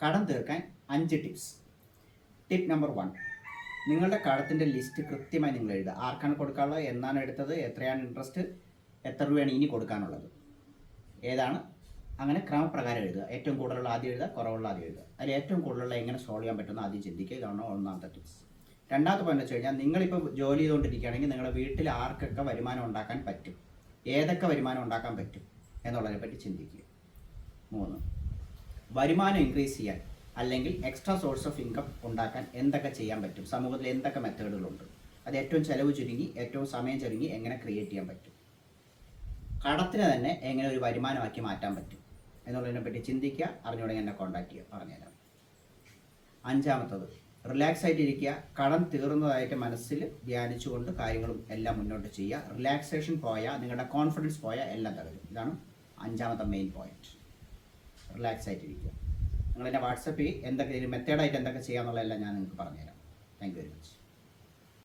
കടം തീർക്കാൻ 5 tips. Tip number 1, നിങ്ങളുടെ കടത്തിൻ്റെ ലിസ്റ്റ് കൃത്യമായി നിങ്ങൾ എഴുതുക. ആർക്കാണ് കൊടുക്കാനുള്ളത്, എന്നാണ് എടുത്തത്, എത്രയാണ് ഇൻട്രസ്റ്റ്, എത്ര രൂപയാണ് ഇനി കൊടുക്കാനുള്ളത്, ഏതാണ്, അങ്ങനെ ക്രമപ്രകാരം എഴുതുക. ഏറ്റവും കൂടുതലുള്ള ആദ്യം എഴുതുക, കുറവുള്ള ആദ്യം എഴുതുക. അതിൽ ഏറ്റവും കൂടുതലുള്ള എങ്ങനെ സോൾവ് ചെയ്യാൻ പറ്റുന്ന ആദ്യം ചിന്തിക്കുക. ഇതാണ് ഒന്നാമത്തെ ടിപ്സ്. രണ്ടാമത്തെ പോയിന്റ് വെച്ച് കഴിഞ്ഞാൽ, നിങ്ങളിപ്പോൾ ജോലി ചെയ്തുകൊണ്ടിരിക്കുകയാണെങ്കിൽ നിങ്ങളുടെ വീട്ടിൽ ആർക്കൊക്കെ വരുമാനം ഉണ്ടാക്കാൻ പറ്റും, ഏതൊക്കെ വരുമാനം ഉണ്ടാക്കാൻ പറ്റും എന്നുള്ളതിനെ പറ്റി ചിന്തിക്കുക. 3, വരുമാനം ഇൻക്രീസ് ചെയ്യാൻ അല്ലെങ്കിൽ എക്സ്ട്രാ സോഴ്സ് ഓഫ് ഇൻകം ഉണ്ടാക്കാൻ എന്തൊക്കെ ചെയ്യാൻ പറ്റും, സമൂഹത്തിൽ എന്തൊക്കെ മെത്തേഡുകളുണ്ട്, അത് ഏറ്റവും ചിലവ് ചുരുങ്ങി ഏറ്റവും സമയം ചുരുങ്ങി എങ്ങനെ ക്രിയേറ്റ് ചെയ്യാൻ പറ്റും, കടത്തിനെ തന്നെ എങ്ങനെ ഒരു വരുമാനമാക്കി മാറ്റാൻ പറ്റും എന്നുള്ളതിനെ പറ്റി ചിന്തിക്കുക. അറിഞ്ഞുകൊണ്ടെങ്കിൽ എന്നെ കോൺടാക്ട് ചെയ്യുക, പറഞ്ഞുതരാം. 5, റിലാക്സ് ആയിട്ടിരിക്കുക. കടം തീർന്നതായിട്ട് മനസ്സിൽ ധ്യാനിച്ചുകൊണ്ട് കാര്യങ്ങളും എല്ലാം മുന്നോട്ട് ചെയ്യുക. റിലാക്സേഷൻ പോയാൽ, നിങ്ങളുടെ കോൺഫിഡൻസ് പോയാൽ എല്ലാം തകരും. ഇതാണ് 5ാമത്തെ മെയിൻ പോയിന്റ്. റിലാക്സ് ആയിട്ടിരിക്കുക. നിങ്ങളെന്നെ വാട്സപ്പിൽ എന്തൊക്കെ മെത്തേഡായിട്ട് എന്തൊക്കെ ചെയ്യാമെന്നുള്ളതെല്ലാം ഞാൻ നിങ്ങൾക്ക് പറഞ്ഞുതരാം. Thank you very much.